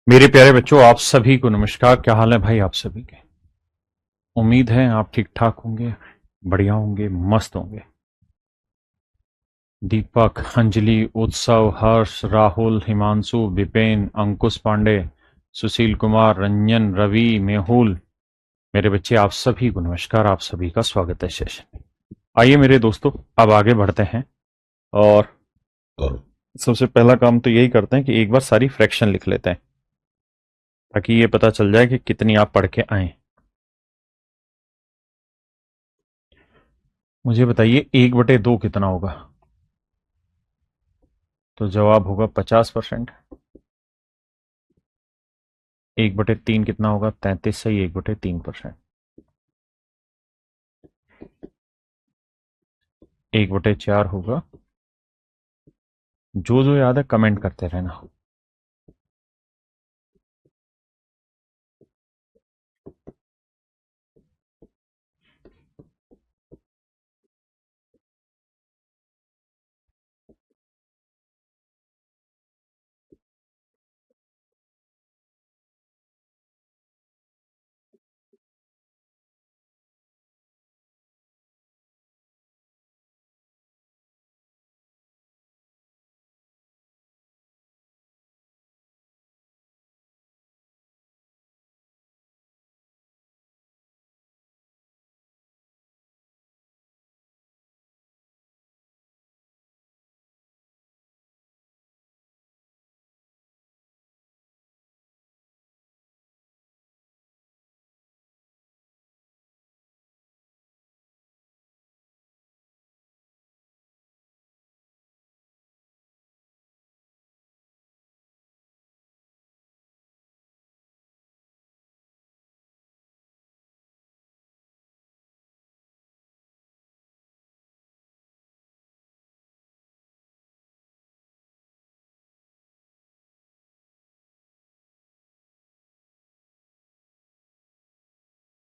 मेरे प्यारे बच्चों, आप सभी को नमस्कार। क्या हाल है भाई आप सभी के? उम्मीद है आप ठीक ठाक होंगे, बढ़िया होंगे, मस्त होंगे। दीपक, अंजलि, उत्सव, हर्ष, राहुल, हिमांशु, विपेन, अंकुश पांडे, सुशील कुमार, रंजन, रवि, मेहुल, मेरे बच्चे आप सभी को नमस्कार। आप सभी का स्वागत है सेशन। आइए मेरे दोस्तों, अब आगे बढ़ते हैं और सबसे पहला काम तो यही करते हैं कि एक बार सारी फ्रैक्शन लिख लेते हैं ताकि ये पता चल जाए कि कितनी आप पढ़ के आए। मुझे बताइए 1/2 कितना होगा? तो जवाब होगा 50%। 1/3 कितना होगा? 33। सही, 1/3%। 1/4 होगा। जो जो याद है कमेंट करते रहना।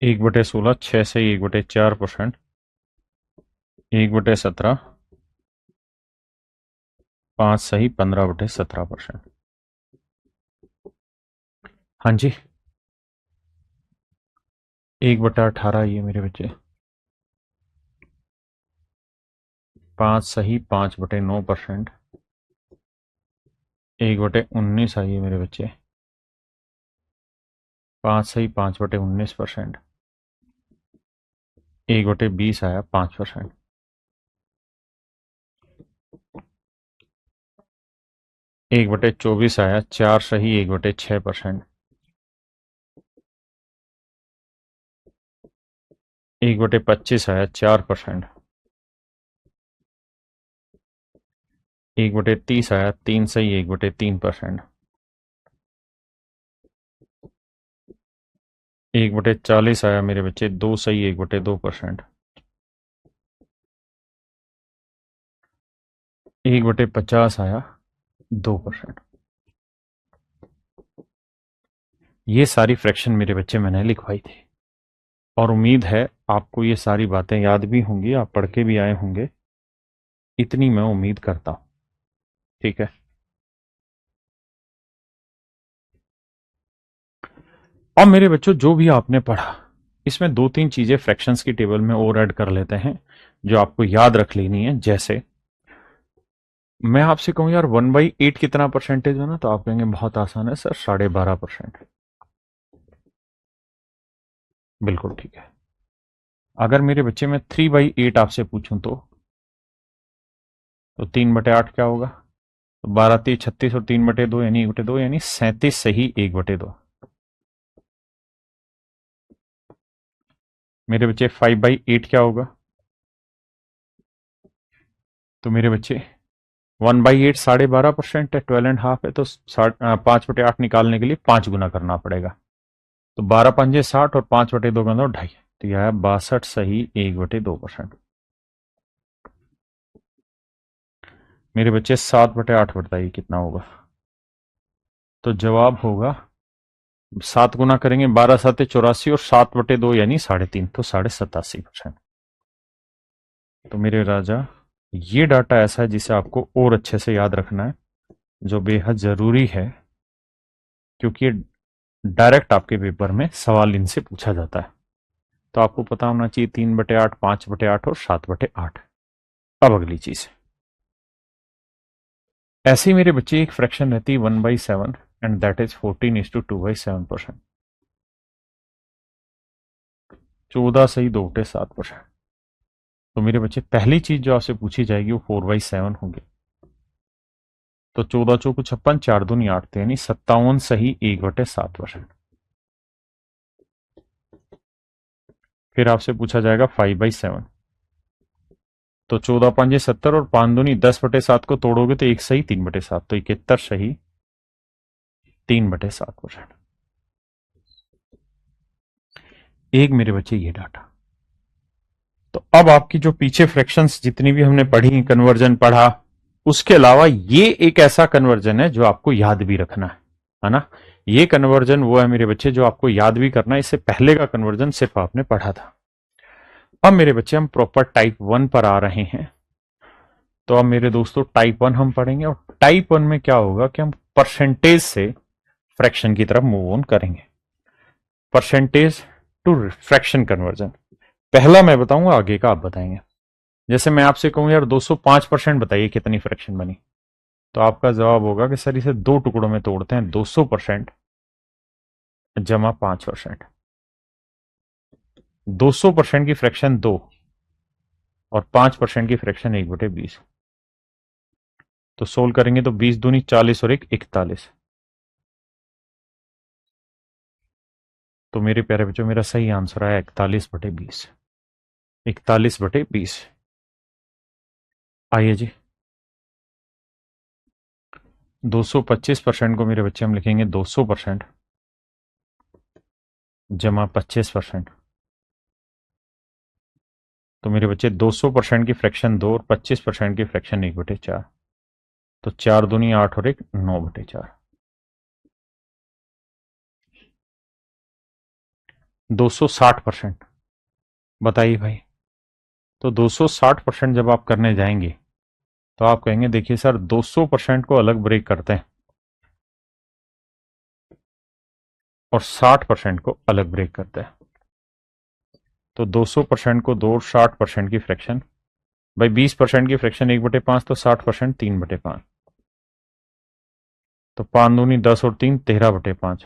1/16, 6 से 1/4%। 1/17, 5 सही 15/17%। हाँ जी। 1/18 ये मेरे बच्चे। 5 सही 5/9%। 1/19 आइए मेरे बच्चे। 5 सही 5/19%। 1/20 आया 5%। 1/24 आया 4 सही 1/6%। 1/25 आया 4%। 1/30 आया 3 सही 1/3%। 1/40 आया मेरे बच्चे 2 सही 1/2%। 1/50 आया 2%। ये सारी फ्रैक्शन मेरे बच्चे मैंने लिखवाई थी और उम्मीद है आपको ये सारी बातें याद भी होंगी, आप पढ़ के भी आए होंगे। इतनी मैं उम्मीद करता हूं। ठीक है। और मेरे बच्चों, जो भी आपने पढ़ा इसमें 2-3 चीजें फ्रैक्शंस की टेबल में और ऐड कर लेते हैं जो आपको याद रख लेनी है। जैसे मैं आपसे कहूं यार 1/8 कितना परसेंटेज है ना, तो आप कहेंगे बहुत आसान है सर, 12.5%। बिल्कुल ठीक है। अगर मेरे बच्चे में 3/8 आपसे पूछूं तो 3/8 क्या होगा? तो 12×3 = 36 और 3/2 यानी 1/2 यानी 37 सही 1/2। मेरे बच्चे 5/8 क्या होगा? तो मेरे बच्चे 1/8 12.5% है, 12.5 है, तो 5/8 निकालने के लिए 5 गुना करना पड़ेगा। तो 12×5 = 60 और 5/2 का 2.5। तो यह है 62 सही 1/2%। मेरे बच्चे 7/8 बताइए कितना होगा? तो जवाब होगा 7 गुना करेंगे, 12×7 = 84 और 7/2 यानी 3.5, तो 87.5%। तो मेरे राजा, ये डाटा ऐसा है जिसे आपको और अच्छे से याद रखना है, जो बेहद जरूरी है क्योंकि डायरेक्ट आपके पेपर में सवाल इनसे पूछा जाता है। तो आपको पता होना चाहिए 3/8, 5/8 और 7/8। अब अगली चीज, ऐसे ही मेरे बच्चे एक फ्रैक्शन रहती है 1/7 एंड दैट इज 14:2/7%। 14 सही 2/7%। तो मेरे बच्चे पहली चीज जो आपसे पूछी जाएगी वो 4/7 होगी। तो 14 चौको 56, 4 दूनी 8 यानी 57 सही 1/7%। फिर आपसे पूछा जाएगा 5/7। तो 14 5 70 और 5 दूनी 10/7 को तोड़ोगे तो एक सही 3/7, तो 71 सही 3/7%। एक मेरे बच्चे ये डाटा। तो अब आपकी जो पीछे फ्रैक्शंस जितनी भी हमने पढ़ी, कन्वर्जन पढ़ा, उसके अलावा ये एक ऐसा कन्वर्जन है जो आपको याद भी रखना है ना। ये कन्वर्जन वो है मेरे बच्चे जो आपको याद भी करना है। इससे पहले का कन्वर्जन सिर्फ आपने पढ़ा था। अब मेरे बच्चे हम प्रॉपर टाइप 1 पर आ रहे हैं। तो अब मेरे दोस्तों टाइप 1 हम पढ़ेंगे, और टाइप 1 में क्या होगा कि हम परसेंटेज से फ्रैक्शन की तरफ मूव ऑन करेंगे। परसेंटेज टू फ्रैक्शन कन्वर्जन पहला मैं बताऊंगा, आगे का आप बताएंगे। जैसे मैं आपसे कहूं यार 205% बताइए कितनी फ्रैक्शन बनी, तो आपका जवाब होगा कि सर इसे दो टुकड़ों में तोड़ते हैं, 200% जमा 5%। 200% की फ्रैक्शन 2 और 5% की फ्रैक्शन 1/20। तो सोल्व करेंगे तो 20 दूनी 40 और 1 41। तो मेरे प्यारे बच्चों मेरा सही आंसर आया 41/20। 41/20। आइए जी, 225% को मेरे बच्चे हम लिखेंगे 200% जमा 25%। तो मेरे बच्चे 200% की फ्रैक्शन 2 और 25% की फ्रैक्शन 1/4। तो 4 दूनी 8 और 1 9/4। 260% बताइए भाई। तो 260% जब आप करने जाएंगे तो आप कहेंगे देखिए सर 200% को अलग ब्रेक करते हैं और 60% को अलग ब्रेक करते हैं। तो 200% को 2 और 60% की फ्रैक्शन, भाई 20% की फ्रैक्शन 1/5, तो 60% 3/5। तो 5 दूनी 10 और 3 13/5।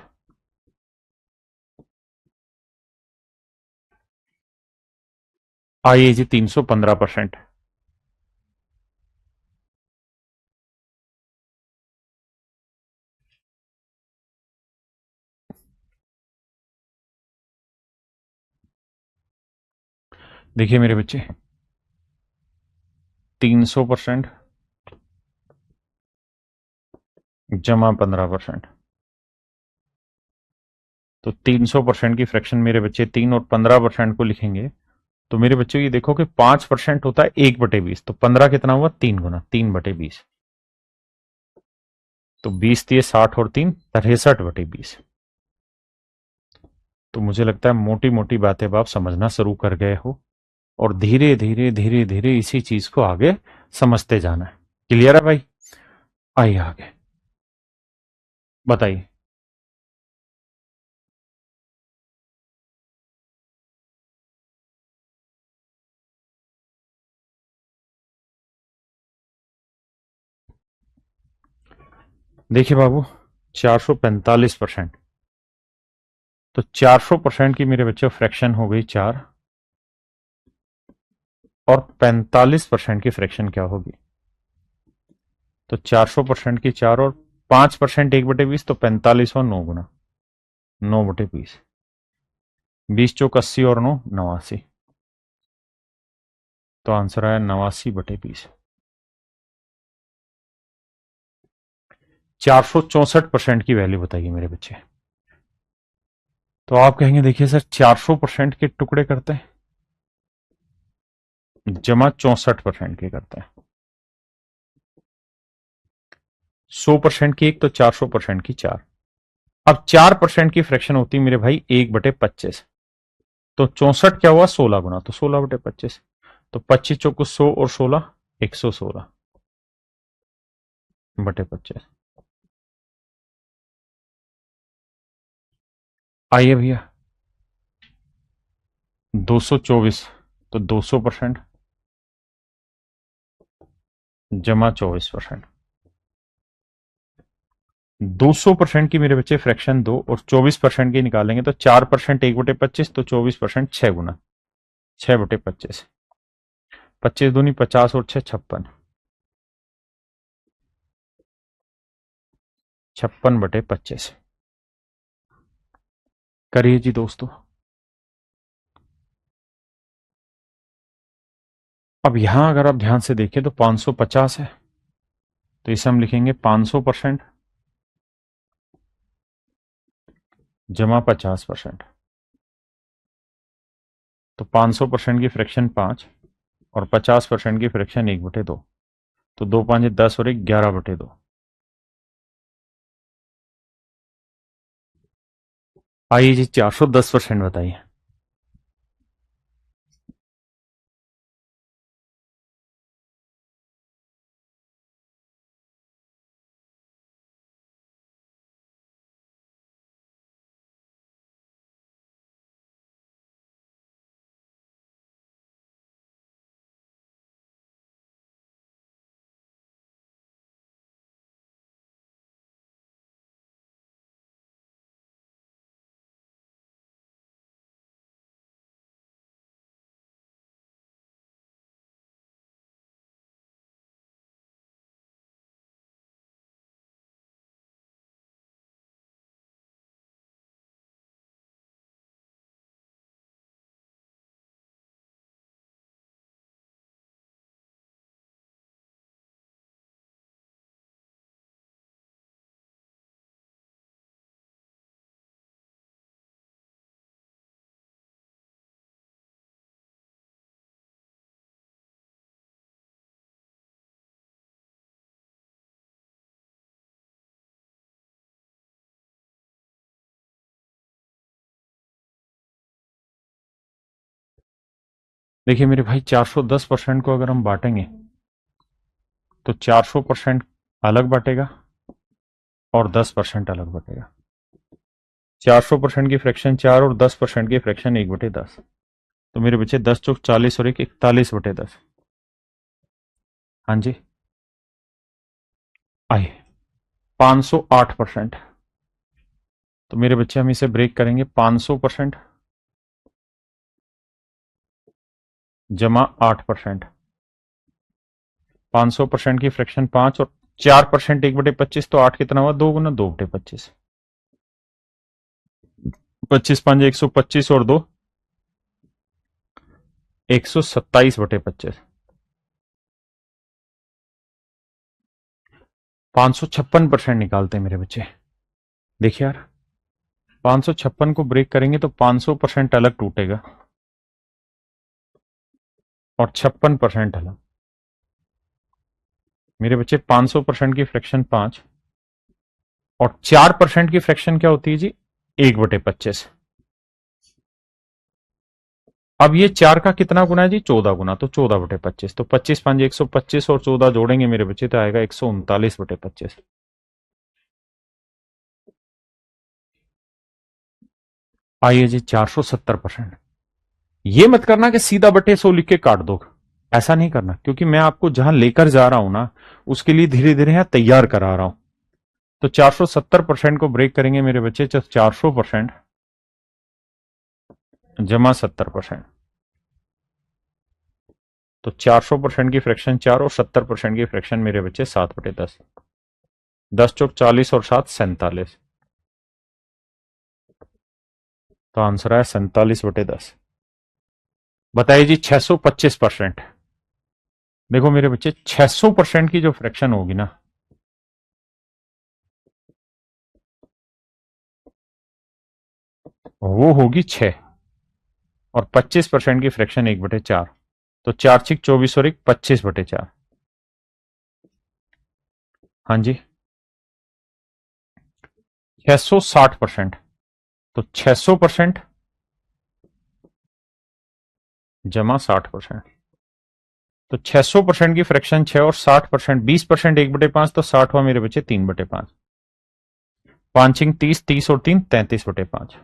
आइए जी 315%। देखिए मेरे बच्चे 300% जमा 15%। तो 300% की फ्रैक्शन मेरे बच्चे 3 और 15% को लिखेंगे। तो मेरे बच्चों ये देखो कि 5% होता है 1/20, तो 15 कितना हुआ 3 गुना 3/20। तो 20 × 60 और 3 63/20। तो मुझे लगता है मोटी मोटी बातें अब आप समझना शुरू कर गए हो, और धीरे धीरे धीरे धीरे इसी चीज को आगे समझते जाना है। क्लियर है भाई? आइए आगे बताइए। देखिए बाबू 445%। तो 400% की मेरे बच्चों फ्रैक्शन हो गई 4, और 45% की फ्रैक्शन क्या होगी? तो 400% की 4 और 5% 1/20, तो 45 और 9 गुना 9/20। 20 चौक 80 और 9 89। तो आंसर आया 89/20। 464% की वैल्यू बताइए मेरे बच्चे। तो आप कहेंगे देखिए सर 400% के टुकड़े करते हैं, जमा 64% के करते हैं। 100% की एक, तो 400% की 4। अब 4% की फ्रैक्शन होती है मेरे भाई 1/25। तो 64 क्या हुआ 16 गुना, तो 16/25। तो 25 चौको 100 और 16 116/25। आइए भैया, 224, तो 200% जमा 24%। 200% की मेरे बच्चे फ्रैक्शन दो और 24% की निकालेंगे तो 4% 1/25, तो 24% 6 गुना 6/25। 25 दूनी 50 और 6 56, 56/25। करिए जी दोस्तों। अब यहां अगर आप ध्यान से देखें तो 550 है, तो इसे हम लिखेंगे 500% जमा 50%। तो 500% की फ्रैक्शन 5 और 50% की फ्रैक्शन 1/2, तो 2 5 10 और 1 11/2। आइए जी 410% बताइए। देखिए मेरे भाई, 410% को अगर हम बांटेंगे तो 400% अलग बटेगा और 10% अलग बटेगा। 400% की फ्रैक्शन 4 और 10% की फ्रैक्शन 1/10, तो मेरे बच्चे 10 चौक 40 और 1 41/10। हाँ जी। आइए 508%, तो मेरे बच्चे हम इसे ब्रेक करेंगे 500% जमा 8%। 500% की फ्रैक्शन 5 और 4% 1/25, तो 8 कितना हुआ? 2 गुना 2/25। 25 5 125 और 2 127/25। 556% निकालते हैं मेरे बच्चे। देखिए यार, 556 को ब्रेक करेंगे तो 500% अलग टूटेगा और 56% अलग। मेरे बच्चे 500% की फ्रैक्शन 5 और 4% की फ्रैक्शन क्या होती है जी? 1/25। अब ये 4 का कितना गुना है जी? 14 गुना, तो 14/25। तो 25 5 125 और 14 जोड़ेंगे मेरे बच्चे तो आएगा 139/25। आइए जी 470%। ये मत करना कि सीधा बटे 100 लिख के काट दो, ऐसा नहीं करना, क्योंकि मैं आपको जहां लेकर जा रहा हूं ना, उसके लिए धीरे धीरे यहां तैयार करा रहा हूं। तो 470% को ब्रेक करेंगे मेरे बच्चे, 400% जमा 70%। तो 400% की फ्रैक्शन 4 और 70% की फ्रैक्शन मेरे बच्चे 7/10। 10 चौक 40 और 7 47, तो आंसर है 47/10। बताइए जी 625%। देखो मेरे बच्चे, 600% की जो फ्रैक्शन होगी ना, वो होगी 6 और 25% की फ्रैक्शन 1/4, तो 4 6 24 और 1 25/4। हाँ जी। 660%, तो 600% जमा 60%। तो 600% की फ्रैक्शन 6 और 60%, 20% 1/5, तो 60 हुआ मेरे बच्चे 3/5। 5 30 30 और 3 33/5।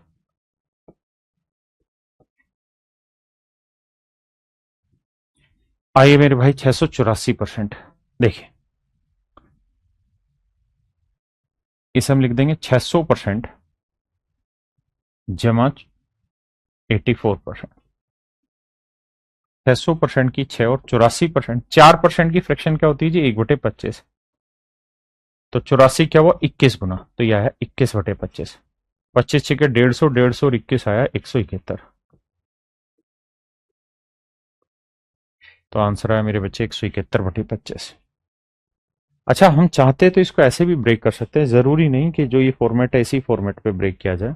आइए मेरे भाई 684%। देखिए इसे हम लिख देंगे 600% जमा 84%। 600% की 6 और 84%, 4% की फ्रैक्शन क्या होती है जी? 1/25। तो 84 क्या हुआ? 21 गुना, तो यह है 21/25। 25 छिके 150, 150 और 21 आया 171। तो आंसर आया मेरे बच्चे 171/25। अच्छा, हम चाहते तो इसको ऐसे भी ब्रेक कर सकते हैं, जरूरी नहीं कि जो ये फॉर्मेट है इसी फॉर्मेट पे ब्रेक किया जाए।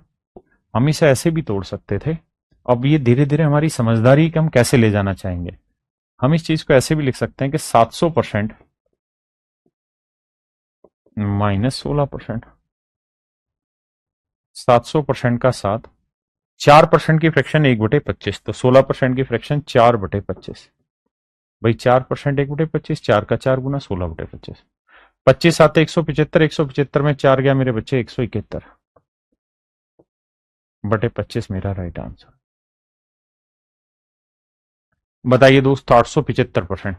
हम इसे ऐसे भी तोड़ सकते थे। अब ये धीरे धीरे हमारी समझदारी कि हम कैसे ले जाना चाहेंगे। हम इस चीज को ऐसे भी लिख सकते हैं कि 700% -16%। 700% का 7, 4% की फ्रैक्शन 1/25, तो 16% की फ्रैक्शन 4/25। भाई 4% 1/25, 4 का 4 गुना 16/25। 25 आते 175, 175 में 4 गया मेरे बच्चे 171/25 मेरा राइट आंसर। बताइए दोस्त, 875%।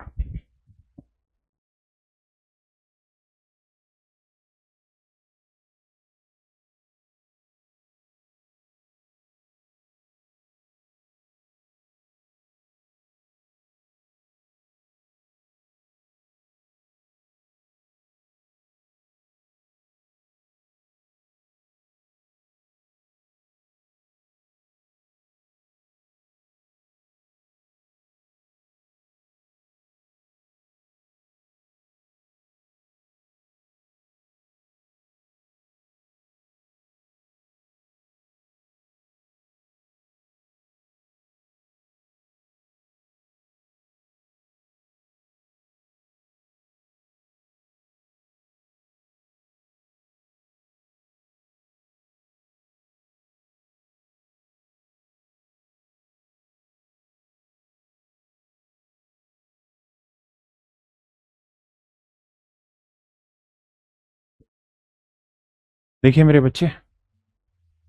देखिए मेरे बच्चे,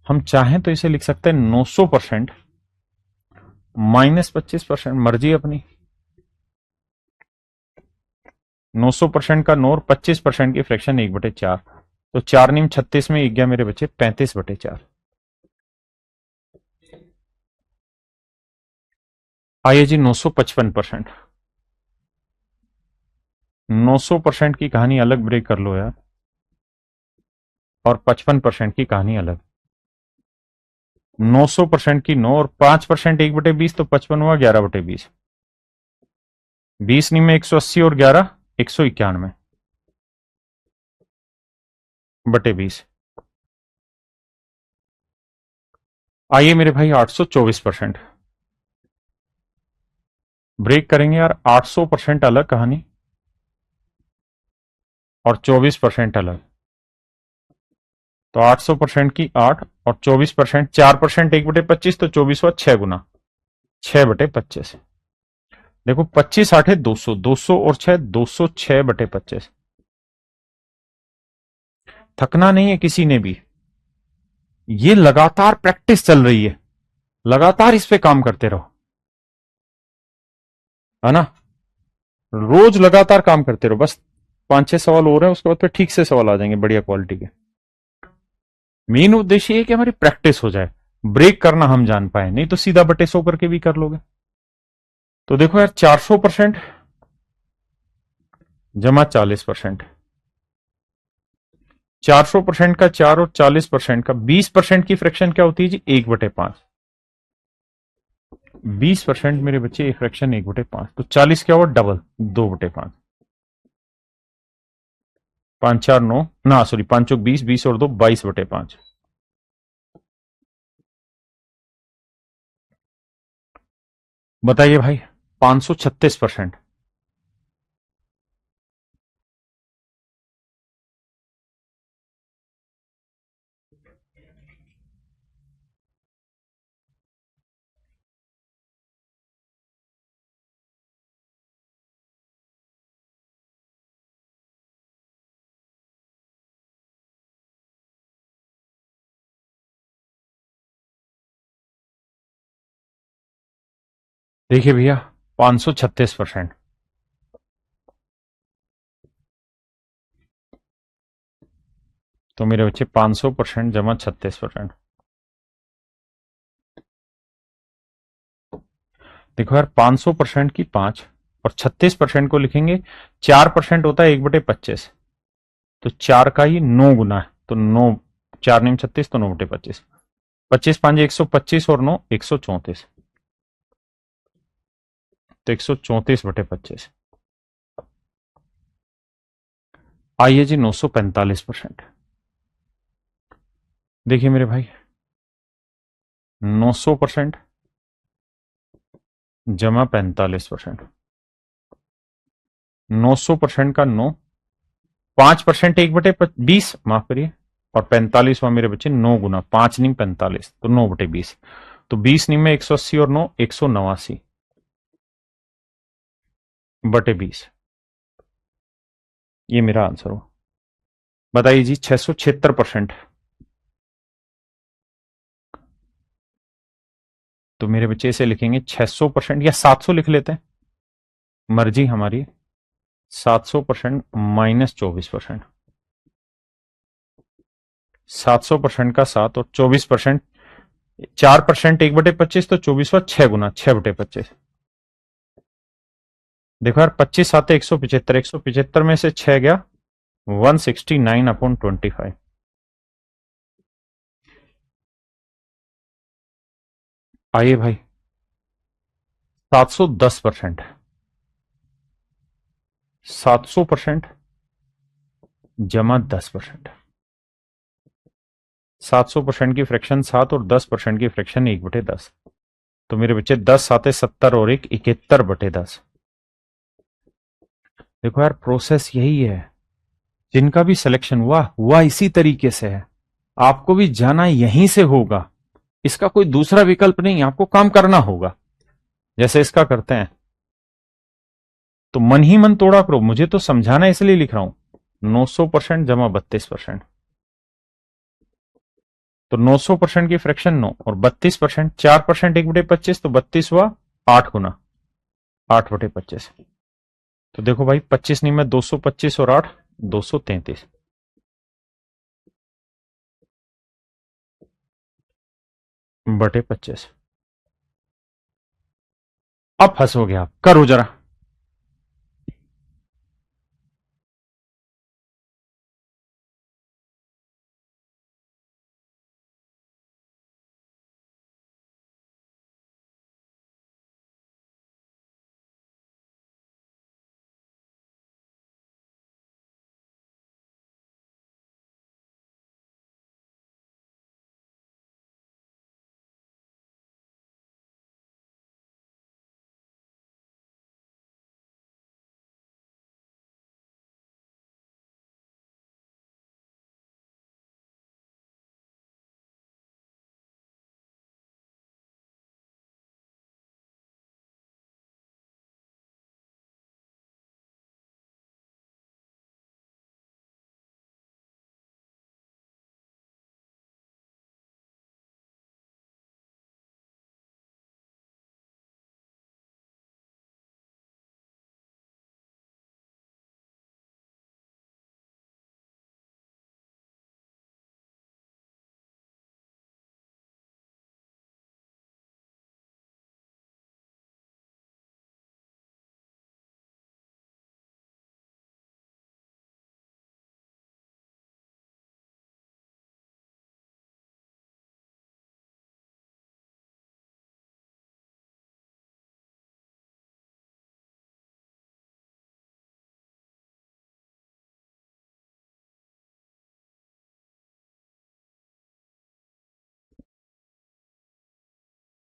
हम चाहें तो इसे लिख सकते हैं 900% -25%, मर्जी अपनी। 900% का 9 और 25% की फ्रैक्शन 1/4, तो 4 × 9 = 36 में 1 गया मेरे बच्चे 35/4। आइए जी 955%। 900% की कहानी अलग ब्रेक कर लो यार, और 55% की कहानी अलग। 900% की 9 और 5% 1/20, तो 55 हुआ 11/20। 20 नहीं में 180 और 11 191/20। आइए मेरे भाई 824%। ब्रेक करेंगे यार, 800% अलग कहानी और 24% अलग। तो 800% की 8 और 24%, 4% 1/25, तो 24 हुआ 6 गुना 6/25। देखो 25 8 है 200, 200 और 6 206/25। थकना नहीं है किसी ने भी, ये लगातार प्रैक्टिस चल रही है, लगातार इस पे काम करते रहो, है ना। रोज लगातार काम करते रहो, बस 5 6 सवाल हो रहे हैं, उसके बाद फिर ठीक से सवाल आ जाएंगे बढ़िया क्वालिटी के। मेन उद्देश्य ये कि हमारी प्रैक्टिस हो जाए, ब्रेक करना हम जान पाए, नहीं तो सीधा बटे 100 करके भी कर लोगे। तो देखो यार, 400% जमा 40%। 400% का 4 और 40% का 20% की फ्रैक्शन क्या होती है जी? 1/5। 20% मेरे बच्चे एक फ्रैक्शन 1/5, तो 40 क्या हुआ? डबल 2/5। 5 4 9 ना, सॉरी 5 चौक 20, 20 और 2 22/5। बताइए भाई, 536%। देखिए भैया, 536%। तो मेरे बच्चे 500% जमा 36%। देखो यार, 500% की 5 और 36% को लिखेंगे। 4% होता है 1/25, तो 4 का ही 9 गुना है, तो 9, 4 9 36, तो 9/25। 25 5 125 और 9 134, तो 134/25। आइए जी, 945%। देखिए मेरे भाई, 900% जमा 45%। 900% का 9, 5% 1/20, माफ करिए, और 45वां मेरे बच्चे 9 गुना 5 नहीं 45, तो 9/20। तो 20 नहीं में 180 और 9 189/20। ये मेरा आंसर हो। बताइए जी, 676%। तो मेरे बच्चे इसे लिखेंगे 600% या 700 लिख लेते हैं, मर्जी हमारी। 700% माइनस 24%। 700% का 7 और 24%, 4% 1/25, तो 24वां 6 गुना 6/25। देखो यार, 25 आते 175, 175 में से 6 गया 169/25। आइए भाई, 710%। 700% जमा 10%। 700% की फ्रैक्शन 7 और 10% की फ्रैक्शन 1/10। तो मेरे बच्चे 10 आते 70 और 1 71/10। देखो यार, प्रोसेस यही है। जिनका भी सिलेक्शन हुआ हुआ इसी तरीके से है। आपको भी जाना यहीं से होगा, इसका कोई दूसरा विकल्प नहीं, आपको काम करना होगा जैसे इसका करते हैं। तो मन ही मन तोड़ा करो, मुझे तो समझाना इसलिए लिख रहा हूं। 900% जमा 32%। तो 900% की फ्रैक्शन 9 और 32%, 4% 1/25, तो 32 हुआ 8 गुना 8/25। तो देखो भाई, 25 नहीं में 225 और 8 233 बटे 25। अब फंसोगे आप, करो जरा।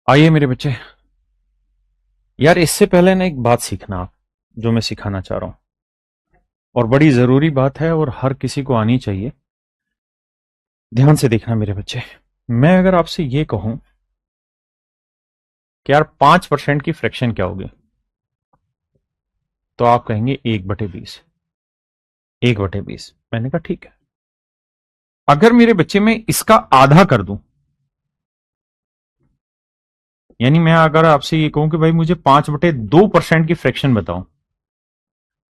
आइए मेरे बच्चे, यार इससे पहले ना एक बात सीखना आप, जो मैं सिखाना चाह रहा हूं, और बड़ी जरूरी बात है और हर किसी को आनी चाहिए। ध्यान से देखना मेरे बच्चे। मैं अगर आपसे ये कहूं कि यार 5% की फ्रैक्शन क्या होगी, तो आप कहेंगे 1/20। 1/20, मैंने कहा ठीक है। अगर मेरे बच्चे में इसका आधा कर दूं, यानी मैं अगर आपसे ये कहूं कि भाई मुझे 5/2% की फ्रैक्शन बताओ,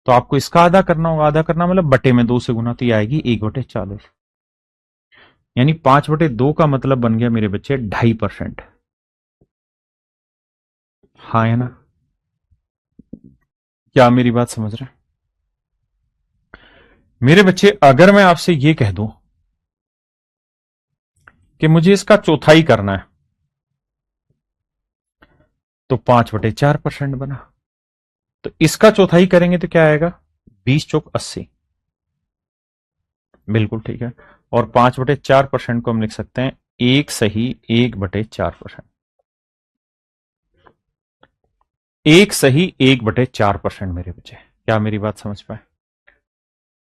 तो आपको इसका आधा करना होगा। आधा करना मतलब बटे में 2 से गुना, तो ये आएगी 1/40। यानी 5/2 का मतलब बन गया मेरे बच्चे 2.5%। हाँ है ना? क्या मेरी बात समझ रहे हैं मेरे बच्चे? अगर मैं आपसे ये कह दूं कि मुझे इसका चौथाई करना है, तो 5/4% बना। तो इसका चौथाई करेंगे तो क्या आएगा? 20 × 80। बिल्कुल ठीक है। और 5/4% को हम लिख सकते हैं 1 = 1/4%। मेरे बच्चे, क्या मेरी बात समझ पाए?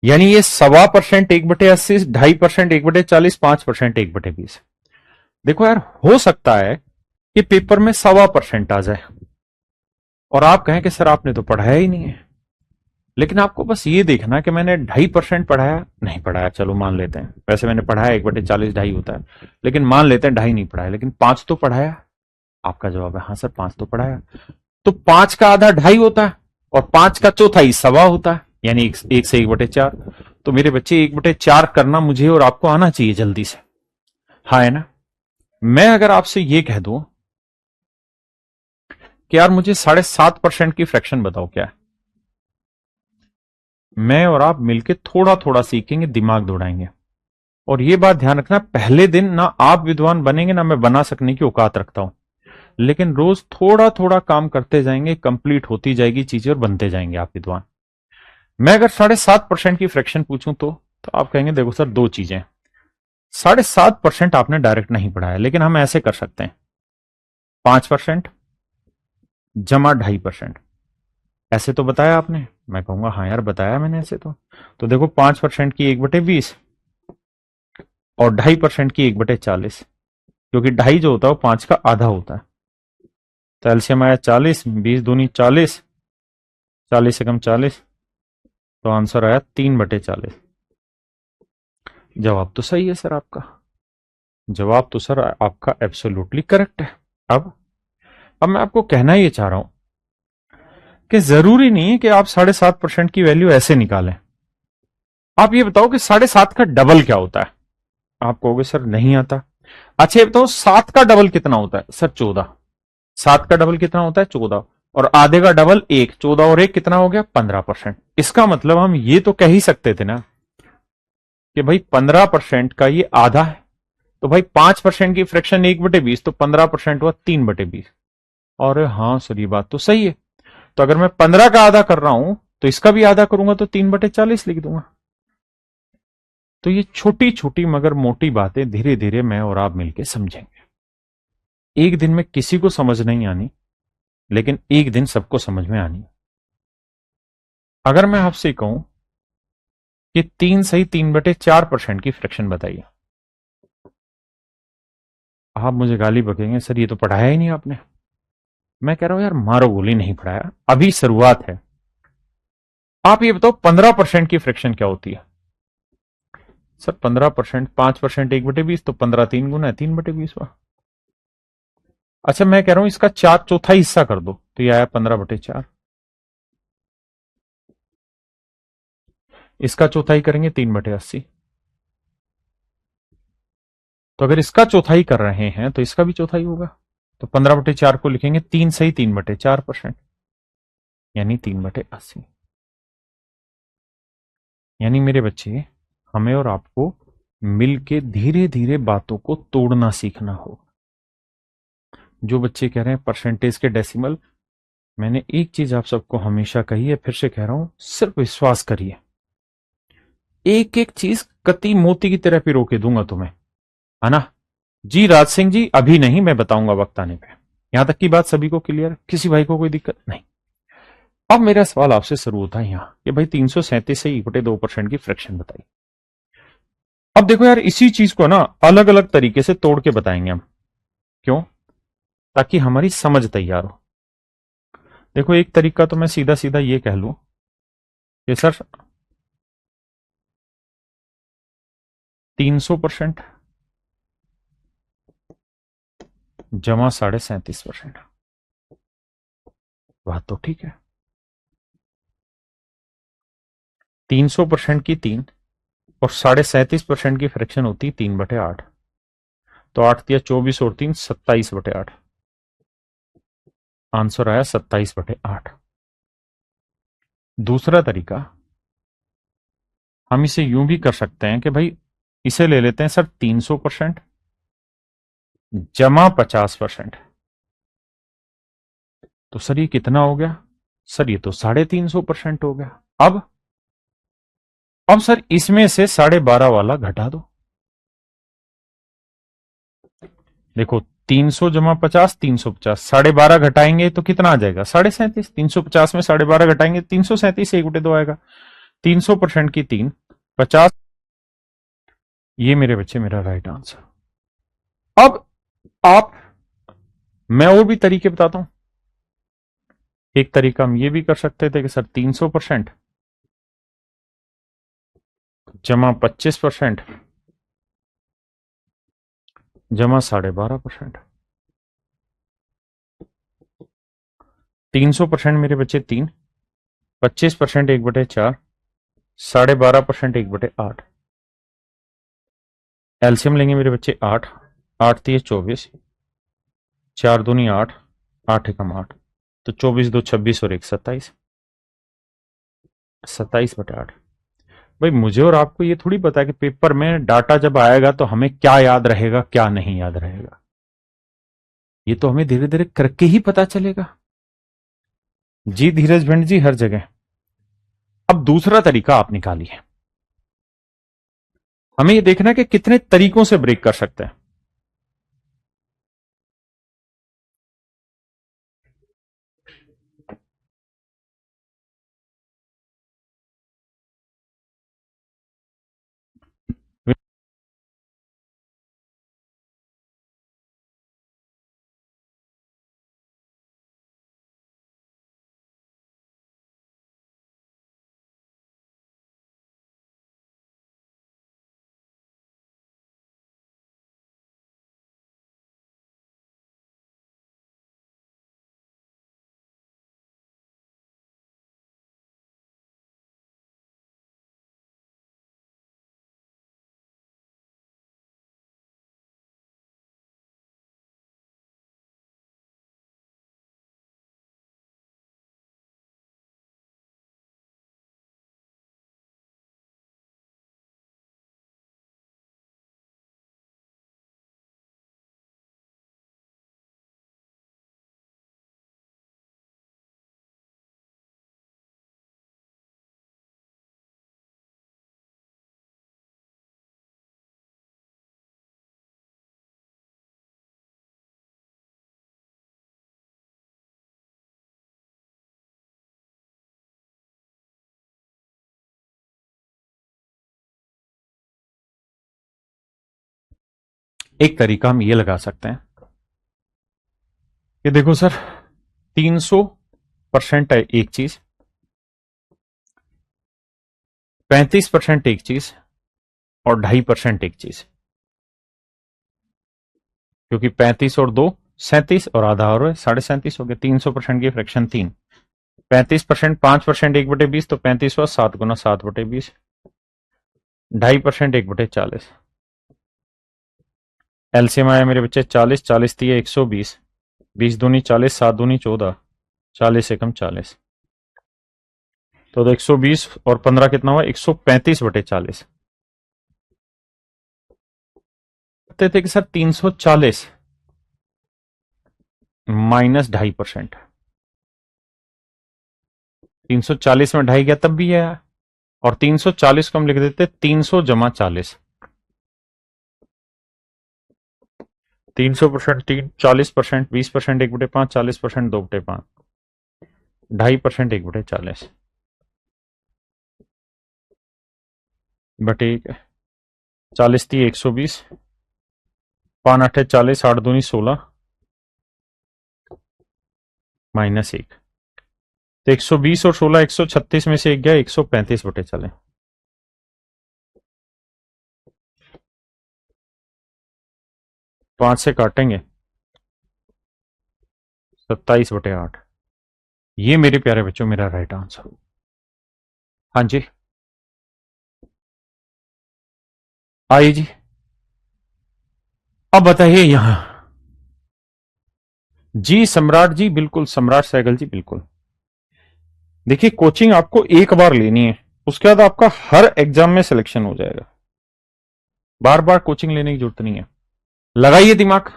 यानी ये 1.25% 1/80, 2.5% 1/40, 5% 1/20। देखो यार, हो सकता है कि पेपर में 1.25% आ जाए और आप कहें कि सर आपने तो पढ़ाया ही नहीं है। लेकिन आपको बस ये देखना है कि मैंने 2.5% पढ़ाया, नहीं पढ़ाया, चलो मान लेते हैं। वैसे मैंने पढ़ाया 1/40 2.5 होता है, लेकिन मान लेते हैं 2.5 नहीं पढ़ाया, लेकिन 5 तो पढ़ाया। आपका जवाब है हाँ सर 5 तो पढ़ाया। तो 5 का आधा 2.5 होता है और 5 का चौथाई 1.25 होता है, यानी 1 से 1/4। तो मेरे बच्चे 1/4 करना मुझे और आपको आना चाहिए जल्दी से। हाँ है ना? मैं अगर आपसे ये कह दूं कि यार मुझे 7.5% की फ्रैक्शन बताओ क्या है, मैं और आप मिलके थोड़ा थोड़ा सीखेंगे, दिमाग दौड़ाएंगे। और ये बात ध्यान रखना, पहले दिन ना आप विद्वान बनेंगे ना मैं बना सकने की औकात रखता हूं, लेकिन रोज थोड़ा थोड़ा काम करते जाएंगे, कंप्लीट होती जाएगी चीजें और बनते जाएंगे आप विद्वान। मैं अगर 7.5% की फ्रैक्शन पूछूं तो आप कहेंगे देखो सर दो चीजें, 7.5% आपने डायरेक्ट नहीं पढ़ाया, लेकिन हम ऐसे कर सकते हैं 5% जमा 2.5%। ऐसे तो बताया आपने? मैं कहूंगा हाँ यार बताया मैंने ऐसे तो देखो 5% की 1/20 और 2.5% की 1/40, क्योंकि 2.5 जो होता है वो 5 का आधा होता है। तो एलसीएम आया 40, 20 दूनी 40, 40 से कम 40, तो आंसर आया 3/40। जवाब तो सही है सर आपका, जवाब तो सर आपका एब्सोल्युटली करेक्ट है। अब मैं आपको कहना ये चाह रहा हूं कि जरूरी नहीं है कि आप 7.5% की वैल्यू ऐसे निकालें। आप ये बताओ कि 7.5 का डबल क्या होता है? आप कहोगे सर नहीं आता। अच्छा ये बताओ 7 का डबल कितना होता है? सर 14। 7 का डबल कितना होता है? 14। और आधे का डबल 1, 14 और 1 कितना हो गया? 15%। इसका मतलब हम ये तो कह ही सकते थे ना कि भाई 15% का ये आधा है, तो भाई 5% की फ्रैक्शन 1/20, तो 15% हुआ 3/20। और हाँ सर ये बात तो सही है। तो अगर मैं 15 का आधा कर रहा हूं तो इसका भी आधा करूंगा तो 3/40 लिख दूंगा। तो ये छोटी छोटी मगर मोटी बातें धीरे धीरे मैं और आप मिलकर समझेंगे। एक दिन में किसी को समझ नहीं आनी, लेकिन एक दिन सबको समझ में आनी। अगर मैं आपसे कहूं कि 3 सही 3/4% की फ्रैक्शन बताइए, आप मुझे गाली बकेंगे सर ये तो पढ़ाया ही नहीं आपने। मैं कह रहा हूं यार मारो गोली, नहीं पढ़ाया, अभी शुरुआत है। आप ये बताओ 15% की फ्रैक्शन क्या होती है? सर 15%, 5% 1/20, तो 15 3 गुना है 3/20 हुआ। अच्छा मैं कह रहा हूं इसका चार चौथाई हिस्सा कर दो, तो ये आया 15/4। इसका चौथाई करेंगे 3/80। तो अगर इसका चौथाई कर रहे हैं तो इसका भी चौथाई होगा। तो 15/4 को लिखेंगे 3 सही 3/4%, यानी 3/80। यानी मेरे बच्चे, हमें और आपको मिलके धीरे धीरे बातों को तोड़ना सीखना होगा। जो बच्चे कह रहे हैं परसेंटेज के डेसिमल, मैंने एक चीज आप सबको हमेशा कही है, फिर से कह रहा हूं, सिर्फ विश्वास करिए। एक एक चीज कति मोती की तरह पिरो के दूंगा तुम्हें, है ना? जी राज सिंह जी, अभी नहीं, मैं बताऊंगा वक्त आने पे। यहां तक की बात सभी को क्लियर? किसी भाई को कोई दिक्कत नहीं? अब मेरा सवाल आपसे शुरू होता है यहां कि भाई 337 से 1/2% की फ्रैक्शन बताइए। अब देखो यार, इसी चीज को ना अलग अलग तरीके से तोड़ के बताएंगे हम। क्यों? ताकि हमारी समझ तैयार हो। देखो एक तरीका तो मैं सीधा सीधा ये कह लूं कि सर 300% जमा 37.5%। बात तो ठीक है। 300% की 3, और 37.5% की फ्रैक्शन होती है 3/8। तो 8 × 24 और 3 27/8। आंसर आया 27/8। दूसरा तरीका, हम इसे यूं भी कर सकते हैं कि भाई इसे ले लेते हैं सर 300% जमा 50%। तो सर ये कितना हो गया? सर ये तो 350% हो गया। अब सर इसमें से 12.5 वाला घटा दो। देखो 300 जमा 50 350, 12.5 घटाएंगे तो कितना आ जाएगा? 37.5। 350 में 12.5 घटाएंगे 337, 1/2 आएगा। 300% की 3 50। ये मेरे बच्चे मेरा राइट आंसर। अब आप, मैं और भी तरीके बताता हूं। एक तरीका हम ये भी कर सकते थे कि सर 300% जमा 25% जमा 12.5%। 300% मेरे बच्चे 3, 25% 1/4, 12.5% 1/8। एलसीएम लेंगे मेरे बच्चे 8, 8 3 24, 4 दूनी 8, 8 एकम 8। तो 24 2 26 और 1 27, 27/8। भाई मुझे और आपको ये थोड़ी पता है कि पेपर में डाटा जब आएगा तो हमें क्या याद रहेगा क्या नहीं याद रहेगा। ये तो हमें धीरे धीरे करके ही पता चलेगा। जी धीरज भंड जी हर जगह। अब दूसरा तरीका आप निकालिए। हमें ये देखना है कि कितने तरीकों से ब्रेक कर सकते हैं। एक तरीका हम ये लगा सकते हैं कि देखो सर 300% है एक चीज, 35% एक चीज और 2.5% एक चीज। क्योंकि 35 और 2 37 और आधा और 37.5 हो गया। 300% की फ्रैक्शन 3, 35% 5% 1/20 तो 35 हुआ 7 गुना 7/20, 2.5% 1/40। एलसीएम आया मेरे बच्चे 40, 40 दिए 120, 20 दूनी 40, 7 दूनी 14, 40 एकम 40। तो 120 और 15 कितना हुआ? 135/40। कहते थे कि सर 340 माइनस 2.5%। 340 में 2.5 गया तब भी है। और 340 को हम लिख देते 300 जमा 40। 300% 3, 40%, 20% 1/5, 40% 2/5, 2.5% 1/40 बटे 40 थी 120, 5 8 40, 8 दूनी 16 माइनस 1। तो 120 और 16 136 में से एक गया 135/40। 5 से काटेंगे 27/8। ये मेरे प्यारे बच्चों मेरा राइट आंसर। हाँ जी। आइए जी, अब बताइए यहां। जी सम्राट जी, बिल्कुल सम्राट सहगल जी, बिल्कुल। देखिए कोचिंग आपको एक बार लेनी है, उसके बाद आपका हर एग्जाम में सिलेक्शन हो जाएगा। बार बार कोचिंग लेने की जरूरत नहीं है। लगाइए दिमाग।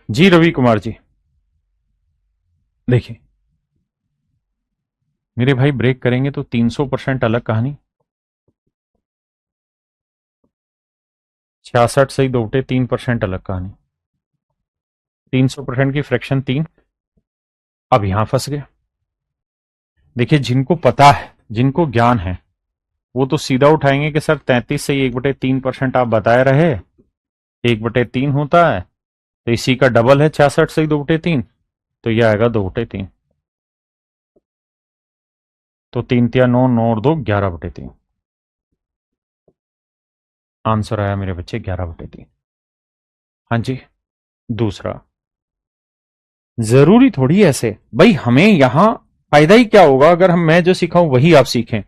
जी रवि कुमार जी, देखिए मेरे भाई, ब्रेक करेंगे तो 300% अलग कहानी। 66 सही दो बटे 3% अलग कहानी। 300% की फ्रैक्शन 3। अब यहां फंस गए। देखिए जिनको पता है, जिनको ज्ञान है, वो तो सीधा उठाएंगे कि सर 33 से 1/3% आप बताए रहे, 1/3 होता है, तो इसी का डबल है 66 से 2/3, तो यह आएगा 2/3। तो 3 × 9 9 और 2 11/3। आंसर आया मेरे बच्चे 11/3। हाँ जी। दूसरा, जरूरी थोड़ी ऐसे भाई, हमें यहां फायदा ही क्या होगा अगर हम मैं जो सीखा हूं वही आप सीखें।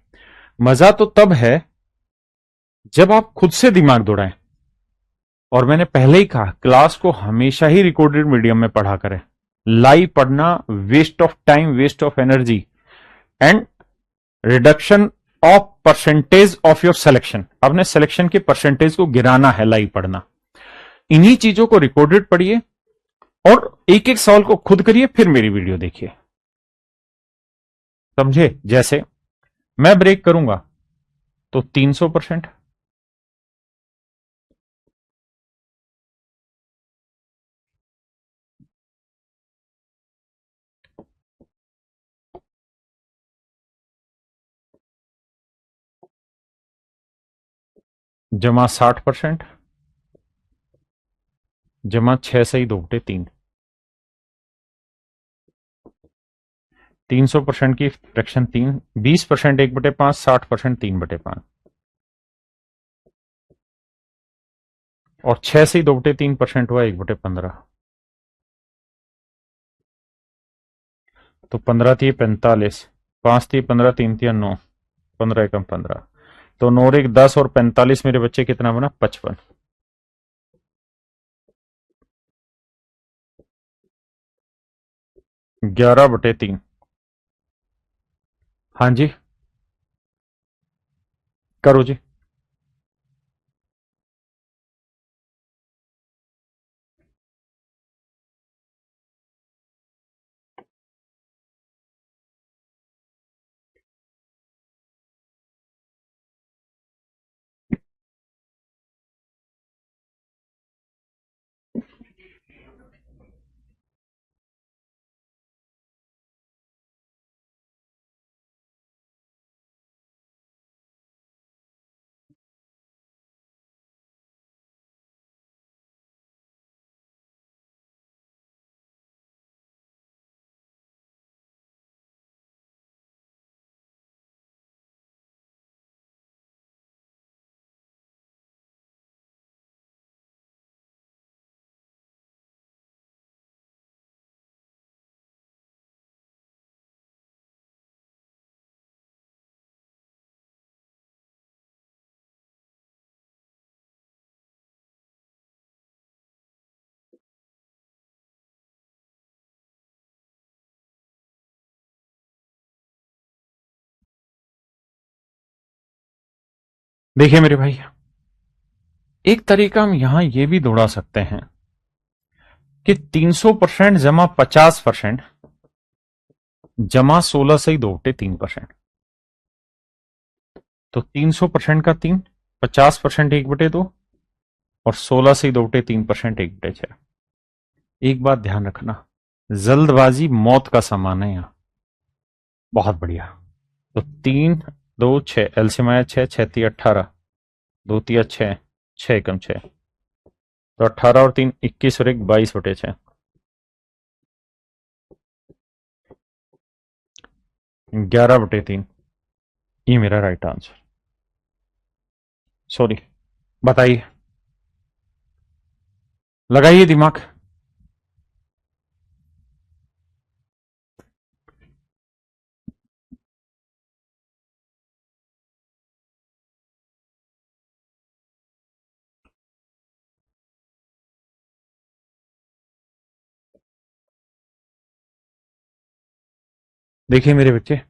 मजा तो तब है जब आप खुद से दिमाग दौड़ाएं। और मैंने पहले ही कहा, क्लास को हमेशा ही रिकॉर्डेड मीडियम में पढ़ा करें। लाइव पढ़ना waste of time, waste of energy and reduction of percentage of your selection. अपने सिलेक्शन के परसेंटेज को गिराना है लाइव पढ़ना। इन्हीं चीजों को रिकॉर्डेड पढ़िए और एक एक सवाल को खुद करिए, फिर मेरी वीडियो देखिए। समझे? जैसे मैं ब्रेक करूंगा तो 300%, जमा 60%, जमा 6 सही 2/3। 300% की फ्रैक्शन 3, 20% 1/5, 60% 3/5, और 6 से 2/3% हुआ 1/15। तो 15 थी 45, 5 थी 15, 3 थी 9, 15 एकम 15, तो 9 और 1 10, और 45 मेरे बच्चे कितना बना? 55। 11/3। हाँ जी, करो जी। देखिए मेरे भाई, एक तरीका हम यहां यह भी दौड़ा सकते हैं कि 300% जमा 50% जमा 16 से 2/3%। तो 300% का 3, 50% 1/2, और 16 से 2/3% 1/6। एक बात ध्यान रखना, जल्दबाजी मौत का सामान है यहां। बहुत बढ़िया। तो 3 2 6, एलसीएम आया 6, 6 3 18, 2 3 6, 6 कम 6, तो 18 और 3 21, और 1 22/6, 11/3। ये मेरा राइट आंसर। सॉरी, बताइए, लगाइए दिमाग। देखिए मेरे बच्चे,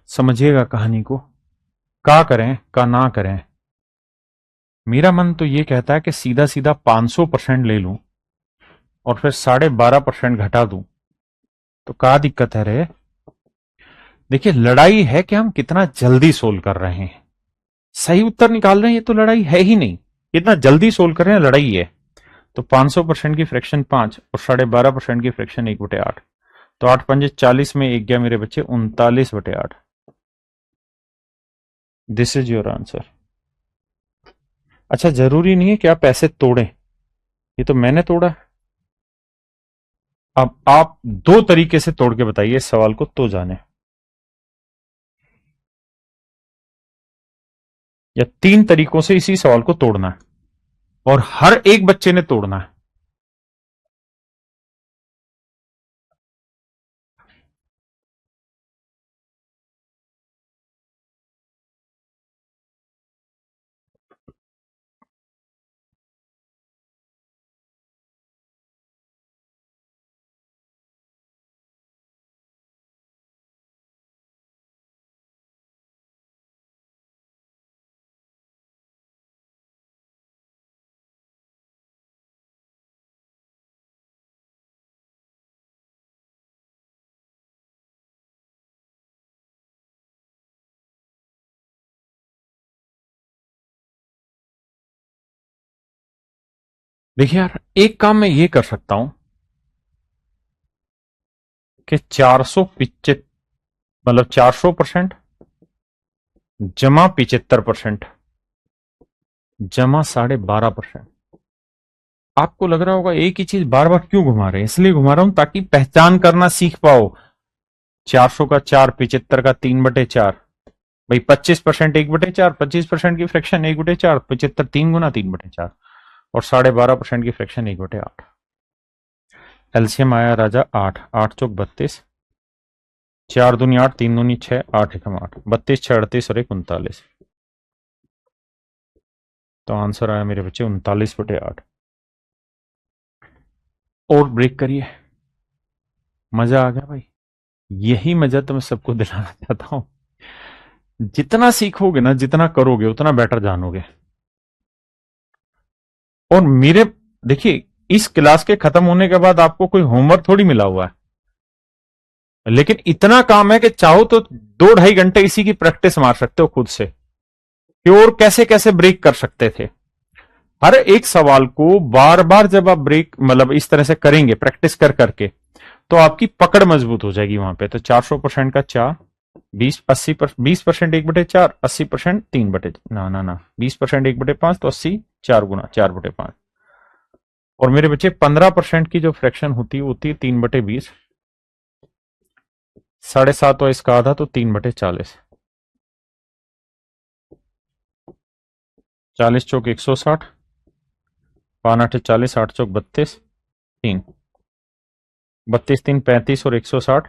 समझिएगा कहानी को। का करें का ना करें, मेरा मन तो ये कहता है कि सीधा सीधा 500% ले लूं और फिर 12.5% घटा दूं, तो क्या दिक्कत है रे? देखिए, लड़ाई है कि हम कितना जल्दी सोल्व कर रहे हैं। सही उत्तर निकाल रहे हैं, ये तो लड़ाई है ही नहीं। कितना जल्दी सोल्व कर रहे हैं, लड़ाई है। तो 500% की फ्रैक्शन 5 और 12.5% की फ्रैक्शन 1/8। तो 8×5 = 40 में एक गया मेरे बच्चे 39/8। This is your answer. अच्छा, जरूरी नहीं है कि आप ऐसे तोड़ें, ये तो मैंने तोड़ा है। अब आप दो तरीके से तोड़ के बताइए इस सवाल को तो जाने, या 3 तरीकों से इसी सवाल को तोड़ना है और हर एक बच्चे ने तोड़ना है। देखिए यार, एक काम मैं ये कर सकता हूं कि 475, मतलब 400% जमा 75% जमा 12.5%। आपको लग रहा होगा एक ही चीज बार बार क्यों घुमा रहे हैं, इसलिए घुमा रहा हूं ताकि पहचान करना सीख पाओ। 400 का 4, 75 का 3/4। भाई 25% 1/4, 25% की फ्रैक्शन 1/4, 75 3 गुना 3/4 और 12.5% की फ्रैक्शन 1/8। एलसीएम आया राजा 8, 8×4 = 32, 4×2 = 8, 3×2 = 6, 8×1 = 8, 32, 6 38 और 1 39। तो आंसर आया मेरे बच्चे 39/8। और ब्रेक करिए। मजा आ गया भाई। यही मजा तो मैं सबको दिलाना चाहता हूं। जितना सीखोगे ना, जितना करोगे, उतना बेटर जानोगे। और मेरे, देखिए, इस क्लास के खत्म होने के बाद आपको कोई होमवर्क थोड़ी मिला हुआ है, लेकिन इतना काम है कि चाहो तो 2-2.5 घंटे इसी की प्रैक्टिस मार सकते हो खुद से कि और कैसे कैसे ब्रेक कर सकते थे। हर एक सवाल को बार बार जब आप ब्रेक, मतलब इस तरह से करेंगे प्रैक्टिस कर करके, तो आपकी पकड़ मजबूत हो जाएगी वहां पे। तो 400% का 4, 20% 1/4, 80% 3/, ना ना ना, 20% 1/5 तो 80, 4×4/5। और मेरे बच्चे 15% की जो फ्रैक्शन होती है, होती है 3/20। 7.5 और इसका आधा तो 3/40। 40×4 = 160, 5×8 = 40, 8×4 = 32, 3, 32×3 = 35 और 160,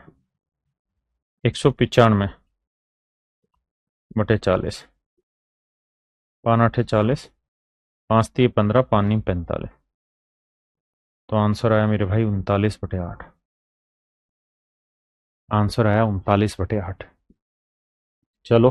195/40, 5×8 = 40, 5×3 = 15, 5×9 = 45। तो आंसर आया मेरे भाई 39/8। आंसर आया 39/8। चलो,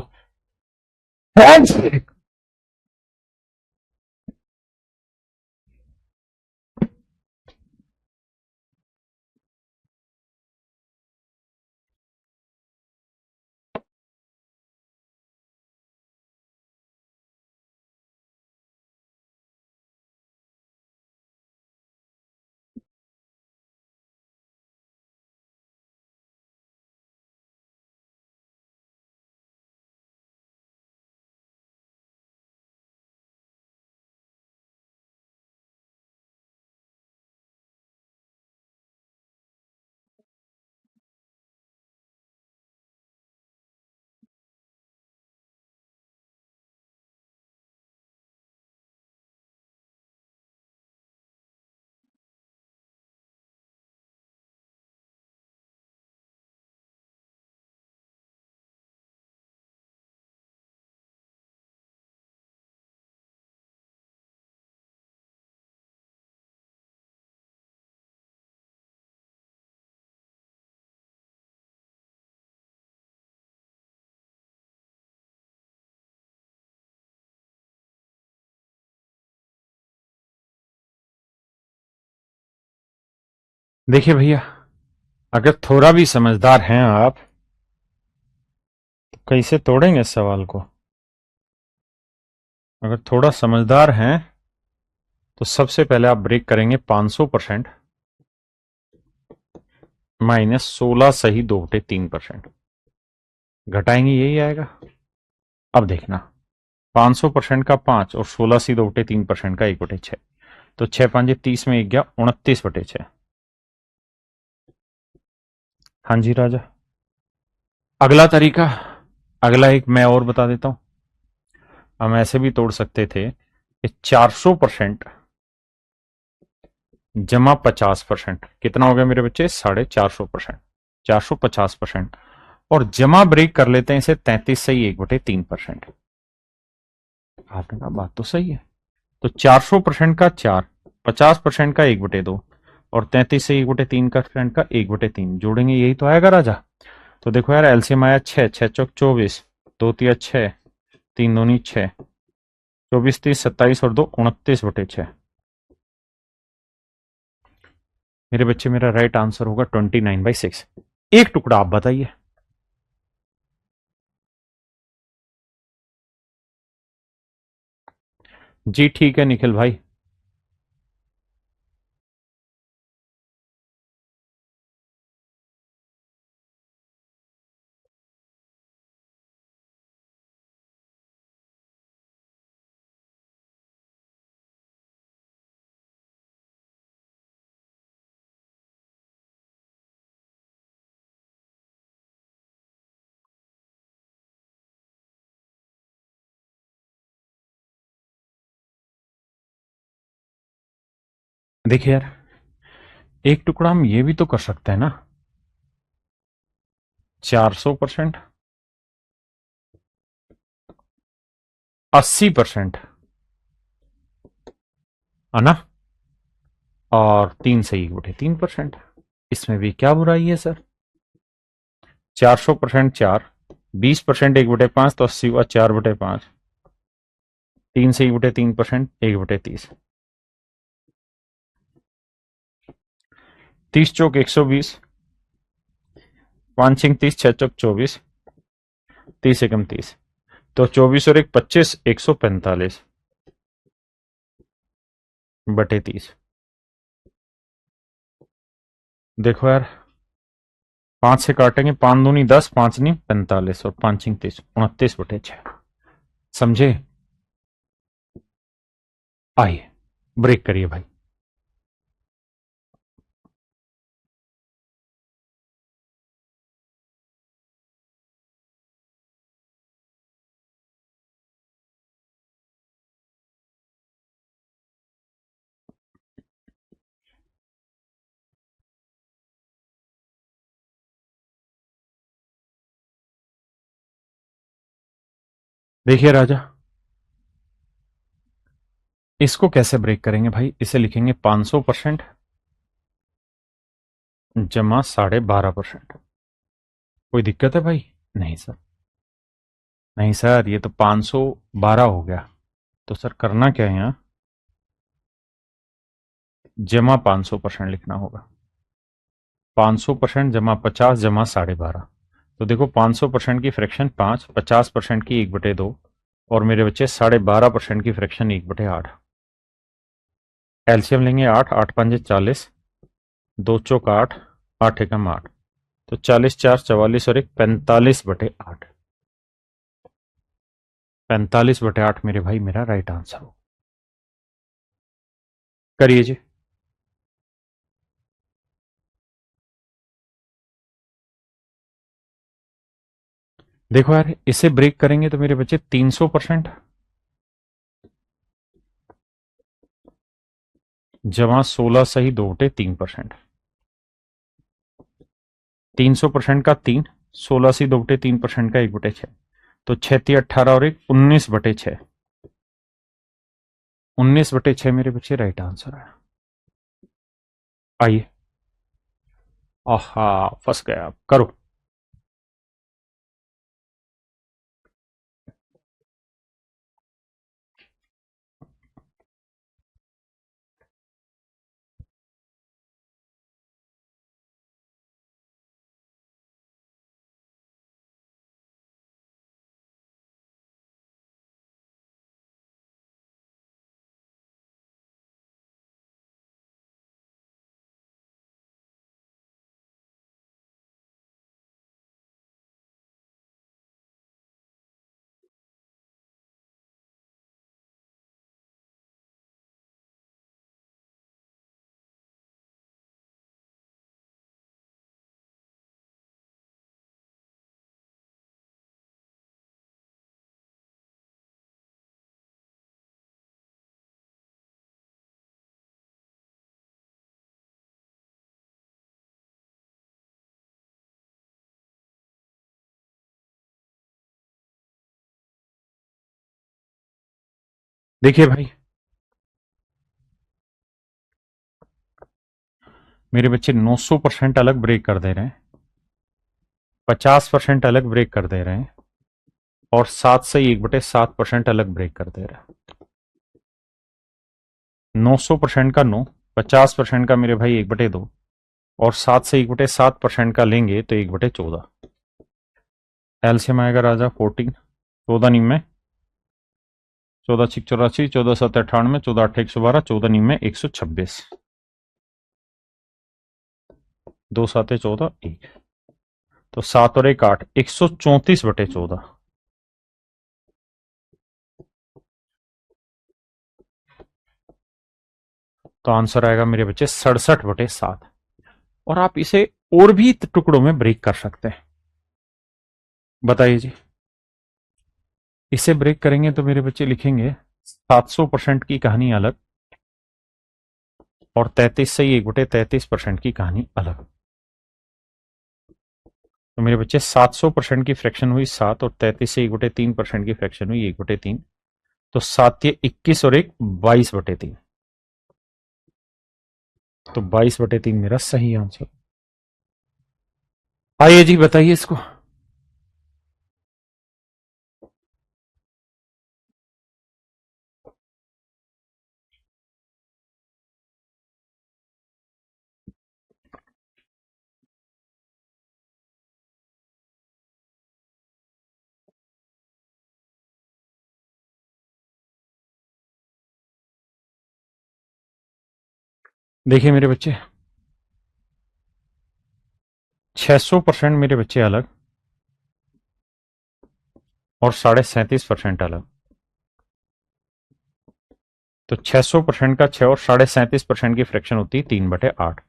देखिए भैया, अगर थोड़ा भी समझदार हैं आप तो कैसे तोड़ेंगे इस सवाल को। अगर थोड़ा समझदार हैं तो सबसे पहले आप ब्रेक करेंगे 500% माइनस 16 सही 2/3%। घटाएंगे यही आएगा। अब देखना, 500% का 5 और 16 सी 2/3% का 1/6। तो 6×5 = 30 में 1 गया 29/6। हाँ जी राजा। अगला तरीका, अगला एक मैं और बता देता हूं। हम ऐसे भी तोड़ सकते थे कि 400% जमा 50%। कितना हो गया मेरे बच्चे? 450%। 450% और जमा ब्रेक कर लेते हैं इसे 33 सही 1/3%। आपने कहा बात तो सही है। तो 400% का 4, 50% का 1/2 और 33 सही 1/3% का 1/3 जोड़ेंगे, यही तो आएगा राजा। तो देखो यार, एलसीएम आया 6, 6 × 4 = 24, 2×3 = 6, 3×2 = 6, 24, 30, 27 और 2 29/6। मेरे बच्चे मेरा राइट आंसर होगा 29/6। एक टुकड़ा आप बताइए। जी ठीक है निखिल भाई। देखिए यार, एक टुकड़ा हम ये भी तो कर सकते हैं ना। 400% 80%, है ना, और 3 सही 1/3%। इसमें भी क्या बुराई है सर। 400% 4, 20% 1/5 तो 80 हुआ 4/5। 3 सही 1/3% 1/30। 30 × 1 = 120, 5 × 3 = 6 × 24, 30 × 1 = 30। तो 24 और 1 = 25, 145/30। देखो यार, 5 से काटेंगे, 5 दूनी 10, 5×9 = 45 और 5×3 = 30, 29/6। समझे? आइए ब्रेक करिए भाई। देखिए राजा, इसको कैसे ब्रेक करेंगे भाई। इसे लिखेंगे 500% जमा 12.5%। कोई दिक्कत है भाई? नहीं सर। नहीं सर, ये तो 512 हो गया। तो सर करना क्या है यहाँ, जमा 500% लिखना होगा। 500% जमा 50 जमा 12.5। तो देखो 500% की फ्रैक्शन 5, 50% की 1/2 और मेरे बच्चे 12.5% की फ्रैक्शन 1/8। एलसीएम लेंगे 8, 8×5 = 40, 2 × 4 = 8, 8 × 8। तो 40, 4 = 44 और 1 45/8। 45/8 मेरे भाई मेरा राइट आंसर हो। करिए जी। देखो यार, इसे ब्रेक करेंगे तो मेरे बच्चे 300% जमा 16 सही 2/3%। 300% का 3, 16 सी 2/3% का 1/6। तो 6×3 = 18 और 1 19/6। 19/6 मेरे बच्चे राइट आंसर है। आइए। आहा, फंस गया आप, करो। देखिए भाई, मेरे बच्चे 900% अलग ब्रेक कर दे रहे हैं, 50% अलग ब्रेक कर दे रहे हैं, और 7 से 1/7% अलग ब्रेक कर दे रहे हैं। 900% का 9, 50% का मेरे भाई 1/2, और 7 से 1/7% का लेंगे तो 1/14। एलसीएम आएगा राजा 14, 14 निम में 14 6 84, 14 7 98, 14 8 112, 14 निम में 126, 2 7 14 1, तो 7 और 1 8, 134/14। तो आंसर आएगा मेरे बच्चे 67/7। और आप इसे और भी टुकड़ों में ब्रेक कर सकते हैं। बताइए जी, इसे ब्रेक करेंगे तो मेरे बच्चे लिखेंगे 700% की कहानी अलग, और 33 से 1/33% की कहानी अलग। तो मेरे बच्चे 700% की फ्रैक्शन हुई 7, और 33 से 1/3% की फ्रैक्शन हुई 1/3। तो 7 ये 21 और 1 22/3। तो 22/3 मेरा सही आंसर। आइए जी, बताइए इसको। देखिए मेरे बच्चे, 600% मेरे बच्चे अलग, और 37.5% अलग। तो 600% का 6 और 37.5% की फ्रैक्शन होती है 3/8।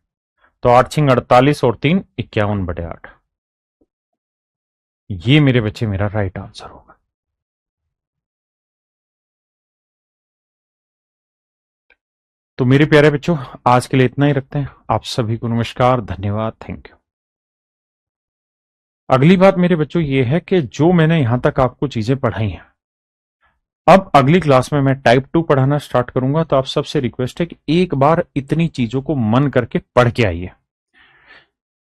तो 8 6 48, और 3 51/8। ये मेरे बच्चे मेरा राइट आंसर होगा। तो मेरे प्यारे बच्चों, आज के लिए इतना ही रखते हैं। आप सभी को नमस्कार, धन्यवाद, थैंक यू। अगली बात मेरे बच्चों ये है कि जो मैंने यहां तक आपको चीजें पढ़ाई हैं, अब अगली क्लास में मैं टाइप 2 पढ़ाना स्टार्ट करूंगा। तो आप सबसे रिक्वेस्ट है कि एक बार इतनी चीजों को मन करके पढ़ के आइए,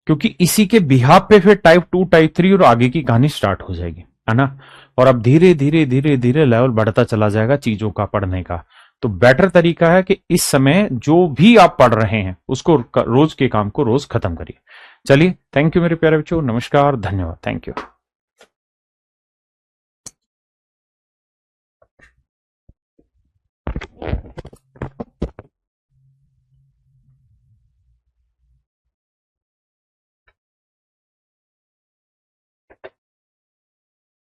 क्योंकि इसी के बिहाफ पे फिर टाइप 2, टाइप 3 और आगे की कहानी स्टार्ट हो जाएगी, है ना। और अब धीरे धीरे धीरे धीरे लेवल बढ़ता चला जाएगा चीजों का पढ़ने का। तो बेटर तरीका है कि इस समय जो भी आप पढ़ रहे हैं उसको, रोज के काम को रोज खत्म करिए। चलिए, थैंक यू मेरे प्यारे बच्चों, नमस्कार, धन्यवाद, थैंक यू।